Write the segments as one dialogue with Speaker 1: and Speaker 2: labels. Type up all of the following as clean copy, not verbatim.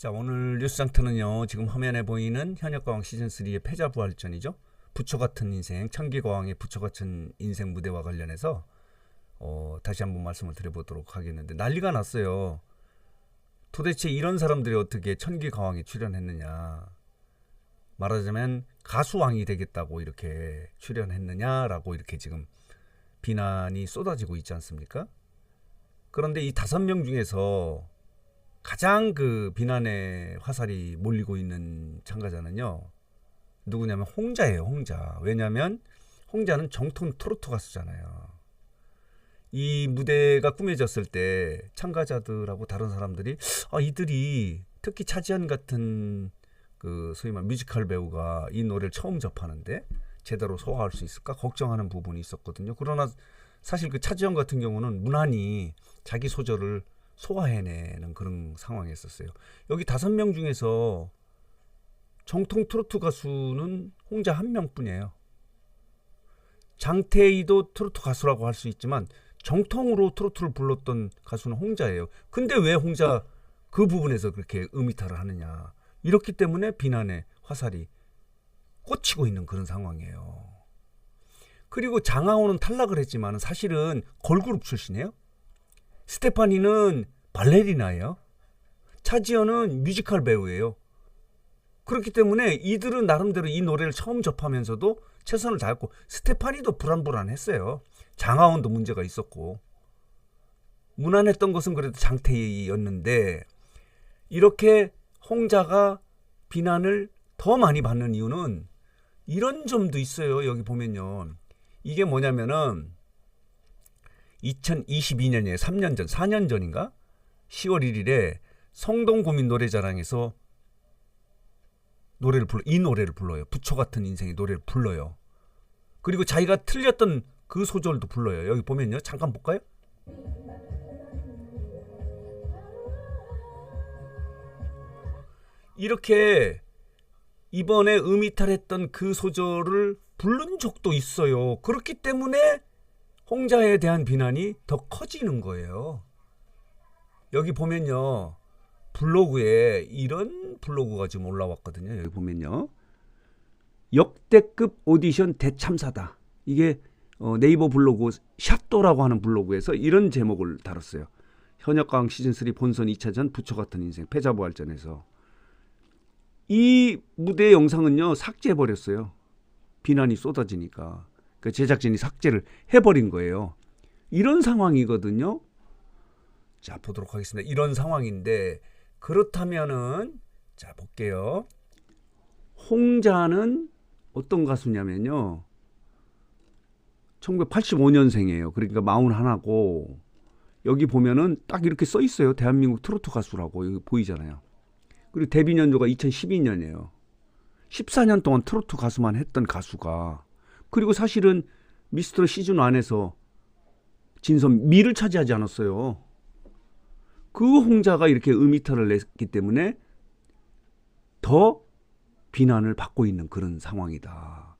Speaker 1: 자, 오늘 뉴스장터는요, 지금 화면에 보이는 현역가왕 시즌3의 패자부활전이죠. 부처같은 인생, 천기과왕의 부처같은 인생 무대와 관련해서 다시 한번 말씀을 드려보도록 하겠는데, 난리가 났어요. 도대체 이런 사람들이 어떻게 천기과왕에 출연했느냐, 말하자면 가수왕이 되겠다고 이렇게 출연했느냐라고 이렇게 지금 비난이 쏟아지고 있지 않습니까? 그런데 이 5명 중에서 가장 그 비난의 화살이 몰리고 있는 참가자는요, 누구냐면 홍자예요. 홍자. 왜냐하면 홍자는 정통 트로트 가수잖아요. 이 무대가 꾸며졌을 때 참가자들하고 다른 사람들이 이들이 특히 차지연 같은 그 소위 말 뮤지컬 배우가 이 노래를 처음 접하는데 제대로 소화할 수 있을까 걱정하는 부분이 있었거든요. 그러나 사실 그 차지연 같은 경우는 무난히 자기 소절을 소화해내는 그런 상황이었어요. 여기 5명 중에서 정통 트로트 가수는 홍자 1명뿐이에요. 장태희도 트로트 가수라고 할 수 있지만 정통으로 트로트를 불렀던 가수는 홍자예요. 근데 왜 홍자 그 부분에서 그렇게 음이탈을 하느냐. 이렇기 때문에 비난의 화살이 꽂히고 있는 그런 상황이에요. 그리고 장하오는 탈락을 했지만 사실은 걸그룹 출신이에요. 스테파니는 발레리나예요. 차지연은 뮤지컬 배우예요. 그렇기 때문에 이들은 나름대로 이 노래를 처음 접하면서도 최선을 다했고, 스테파니도 불안불안했어요. 장하온도 문제가 있었고, 무난했던 것은 그래도 장태희였는데, 이렇게 홍자가 비난을 더 많이 받는 이유는 이런 점도 있어요. 여기 보면요, 이게 뭐냐면은 2022년에 3년 전, 4년 전인가? 10월 1일에 성동구민 노래자랑에서 이 노래를 불러요. 부처 같은 인생의 노래를 불러요. 그리고 자기가 틀렸던 그 소절도 불러요. 여기 보면요. 잠깐 볼까요? 이렇게 이번에 음이탈했던 그 소절을 부른 적도 있어요. 그렇기 때문에 홍자에 대한 비난이 더 커지는 거예요. 여기 보면요, 블로그에 이런 블로그가 지금 올라왔거든요. 여기 보면요, 역대급 오디션 대참사다. 이게 네이버 블로그 샷도라고 하는 블로그에서 이런 제목을 다뤘어요. 현역가왕 시즌3 본선 2차전 부처같은 인생 패자부활전에서 이 무대 영상은요, 삭제해버렸어요. 비난이 쏟아지니까. 그 제작진이 삭제를 해버린 거예요. 이런 상황이거든요. 자, 보도록 하겠습니다. 이런 상황인데, 그렇다면은 자, 볼게요. 홍자는 어떤 가수냐면요, 1985년생이에요. 그러니까 41고, 여기 보면은 딱 이렇게 써 있어요. 대한민국 트로트 가수라고. 여기 보이잖아요. 그리고 데뷔 연도가 2012년이에요. 14년 동안 트로트 가수만 했던 가수가, 그리고 사실은 미스터 시즌1에서 진선 미를 차지하지 않았어요. 그 홍자가 이렇게 음이탈을 냈기 때문에 더 비난을 받고 있는 그런 상황이다.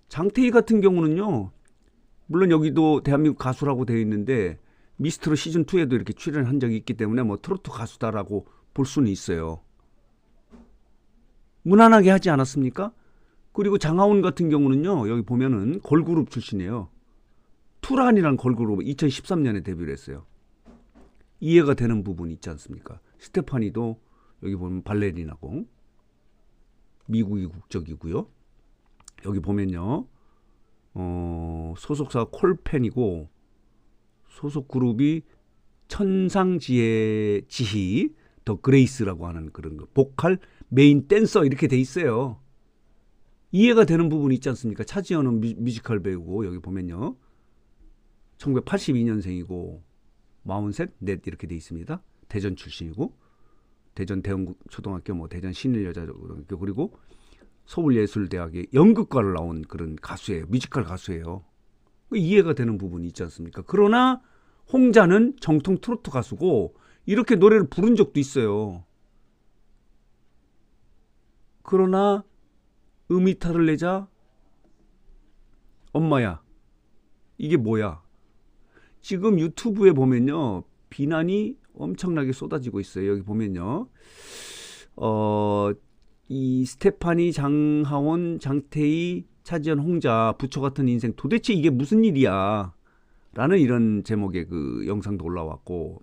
Speaker 1: 장태희 같은 경우는요, 물론 여기도 대한민국 가수라고 되어 있는데 미스터 시즌2에도 이렇게 출연한 적이 있기 때문에 뭐 트로트 가수다라고 볼 수는 있어요. 무난하게 하지 않았습니까? 그리고 장하온 같은 경우는요, 여기 보면은 걸그룹 출신이에요. 투란이라는 걸그룹 2013년에 데뷔를 했어요. 이해가 되는 부분이 있지 않습니까? 스테파니도 여기 보면 발레리나고 미국이 국적이고요. 여기 보면요, 소속사가 콜펜이고 소속 그룹이 천상지혜 지희 더 그레이스라고 하는 그런 거, 보컬 메인 댄서 이렇게 돼 있어요. 이해가 되는 부분이 있지 않습니까? 차지연은 뮤지컬 배우고, 여기 보면요, 1982년생이고 43, 넷 이렇게 돼 있습니다. 대전 출신이고, 대전 대원초등학교, 뭐 대전 신일여자고등학교, 그리고 서울예술대학의 연극과를 나온 그런 가수예요. 뮤지컬 가수예요. 이해가 되는 부분이 있지 않습니까? 그러나 홍자는 정통 트로트 가수고 이렇게 노래를 부른 적도 있어요. 그러나 음이탈을 내자 엄마야 이게 뭐야? 지금 유튜브에 보면요, 비난이 엄청나게 쏟아지고 있어요. 여기 보면요,
Speaker 2: 이 스테파니, 장하원, 장태희, 차지연, 홍자, 부처 같은 인생 도대체 이게 무슨 일이야? 라는 이런 제목의 그 영상도 올라왔고,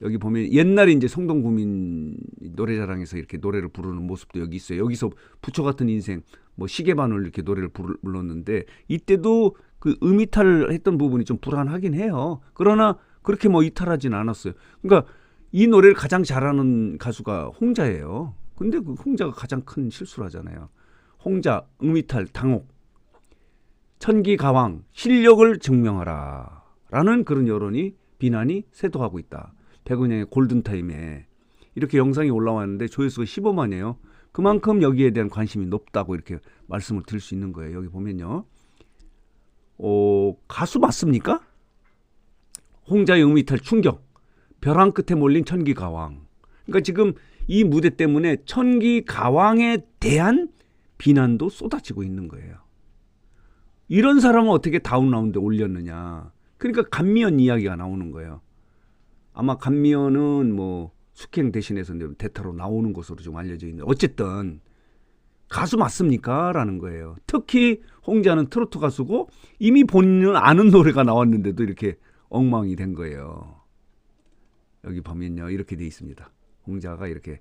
Speaker 2: 여기 보면 옛날에 이제 성동구민 노래자랑에서 이렇게 노래를 부르는 모습도 여기 있어요. 여기서 부처 같은 인생, 뭐 시계바늘 이렇게 노래를 불렀는데 이때도 그 음이탈을 했던 부분이 좀 불안하긴 해요. 그러나 그렇게 뭐 이탈하진 않았어요. 그러니까 이 노래를 가장 잘하는 가수가 홍자예요. 근데 그 홍자가 가장 큰 실수를 하잖아요. 홍자, 음이탈, 당혹, 천기가왕, 실력을 증명하라 라는 그런 여론이 비난이 쇄도하고 있다. 백은영의 골든타임에 이렇게 영상이 올라왔는데 조회수가 15만이에요. 그만큼 여기에 대한 관심이 높다고 이렇게 말씀을 드릴 수 있는 거예요. 여기 보면요. 가수 맞습니까? 홍자의 음이탈 충격, 벼랑 끝에 몰린 천기가왕. 그러니까 지금 이 무대 때문에 천기가왕에 대한 비난도 쏟아지고 있는 거예요. 이런 사람은 어떻게 다운라운드에 올렸느냐. 그러니까 감미연 이야기가 나오는 거예요. 아마 감미연은 뭐 숙행 대신해서 대타로 나오는 것으로 좀 알려져 있는데 어쨌든 가수 맞습니까? 라는 거예요. 특히 홍자는 트로트 가수고 이미 본인은 아는 노래가 나왔는데도 이렇게 엉망이 된 거예요. 여기 보면요. 이렇게 돼 있습니다. 홍자가 이렇게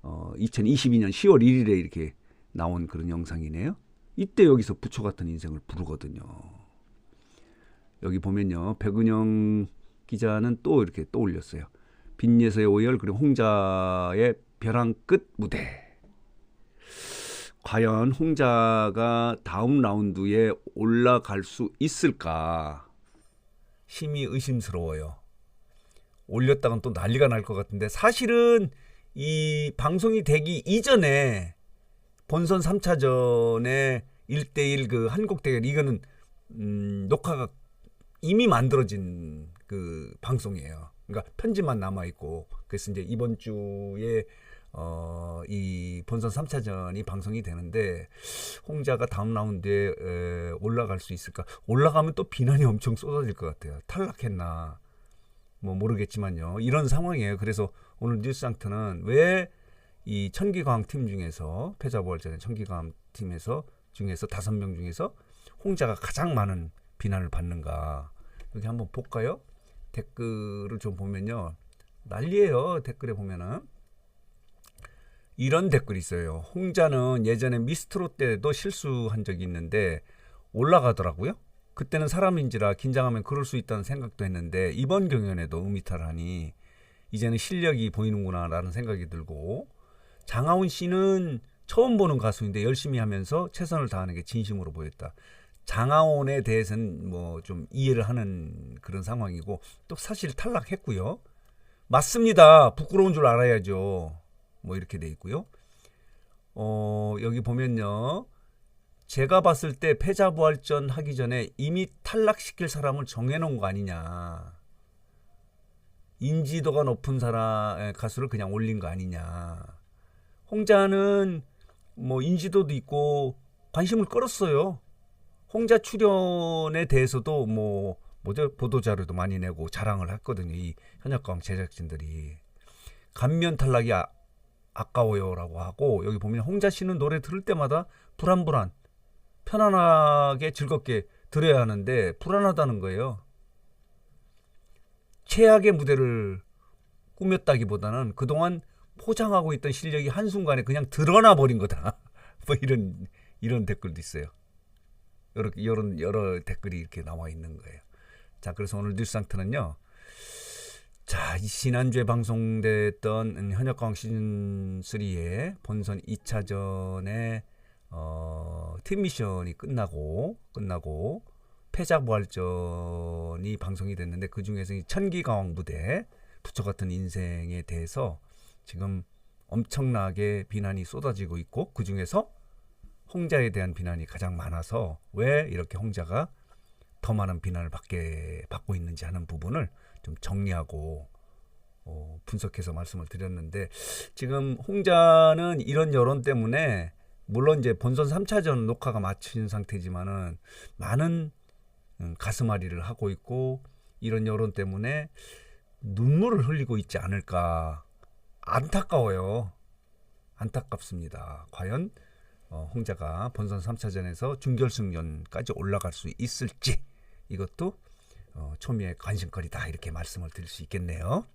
Speaker 2: 2022년 10월 1일에 이렇게 나온 그런 영상이네요. 이때 여기서 부처 같은 인생을 부르거든요. 여기 보면요. 백은영 기자는 또 이렇게 또 올렸어요. 빈예서의 오열 그리고 홍자의 벼랑 끝 무대. 과연 홍자가 다음 라운드에 올라갈 수 있을까?
Speaker 1: 심히 의심스러워요. 올렸다간 또 난리가 날 것 같은데 사실은 이 방송이 되기 이전에 본선 3차전에 1대1 그 한국 대결 이거는 녹화가 이미 만들어진 그 방송이에요. 그러니까 편집만 남아 있고 그래서 이제 이번 주에 이 본선 3차전이 방송이 되는데 홍자가 다음 라운드에 올라갈 수 있을까? 올라가면 또 비난이 엄청 쏟아질 것 같아요. 탈락했나? 뭐 모르겠지만요. 이런 상황이에요. 그래서 오늘 뉴스상트는 왜 이 천기과학 팀 중에서 패자부활전의 천기과학 팀에서 중에서 5명 중에서 홍자가 가장 많은 비난을 받는가? 여기 한번 볼까요? 댓글을 좀 보면요. 난리예요. 댓글에 보면은 이런 댓글이 있어요. 홍자는 예전에 미스트롯 때도 실수한 적이 있는데 올라가더라고요. 그때는 사람인지라 긴장하면 그럴 수 있다는 생각도 했는데 이번 경연에도 음이탈을 하니 이제는 실력이 보이는구나 라는 생각이 들고 장하운 씨는 처음 보는 가수인데 열심히 하면서 최선을 다하는 게 진심으로 보였다. 장하온에 대해서는 뭐 좀 이해를 하는 그런 상황이고 또 사실 탈락했고요. 맞습니다. 부끄러운 줄 알아야죠. 뭐 이렇게 돼 있고요. 여기 보면요. 제가 봤을 때 패자부활전 하기 전에 이미 탈락시킬 사람을 정해놓은 거 아니냐. 인지도가 높은 사람 가수를 그냥 올린 거 아니냐. 홍자는 뭐 인지도도 있고 관심을 끌었어요. 홍자 출연에 대해서도 뭐 보도자료도 많이 내고 자랑을 했거든요. 이 현역가왕 제작진들이. 감면 탈락이 아까워요라고 하고 여기 보면 홍자 씨는 노래 들을 때마다 불안불안 편안하게 즐겁게 들어야 하는데 불안하다는 거예요. 최악의 무대를 꾸몄다기보다는 그동안 포장하고 있던 실력이 한순간에 그냥 드러나 버린 거다. 뭐 이런 댓글도 있어요. 여러 댓글이 이렇게 나와 있는 거예요. 자, 그래서 오늘 뉴스상트는요. 자, 지난주에 방송됐던 현역가왕 시즌3의 본선 2차전의 팀 미션이 끝나고 패자부활전이 방송이 됐는데 그 중에서 이 천기가왕 무대 부처 같은 인생에 대해서 지금 엄청나게 비난이 쏟아지고 있고 그 중에서 홍자에 대한 비난이 가장 많아서 왜 이렇게 홍자가 더 많은 비난을 받고 있는지 하는 부분을 좀 정리하고 분석해서 말씀을 드렸는데 지금 홍자는 이런 여론 때문에 물론 이제 본선 3차전 녹화가 마친 상태지만은 많은 가슴앓이를 하고 있고 이런 여론 때문에 눈물을 흘리고 있지 않을까 안타까워요. 안타깝습니다. 과연 홍자가 본선 3차전에서 준결승전까지 올라갈 수 있을지 이것도 초미의 관심거리다 이렇게 말씀을 드릴 수 있겠네요.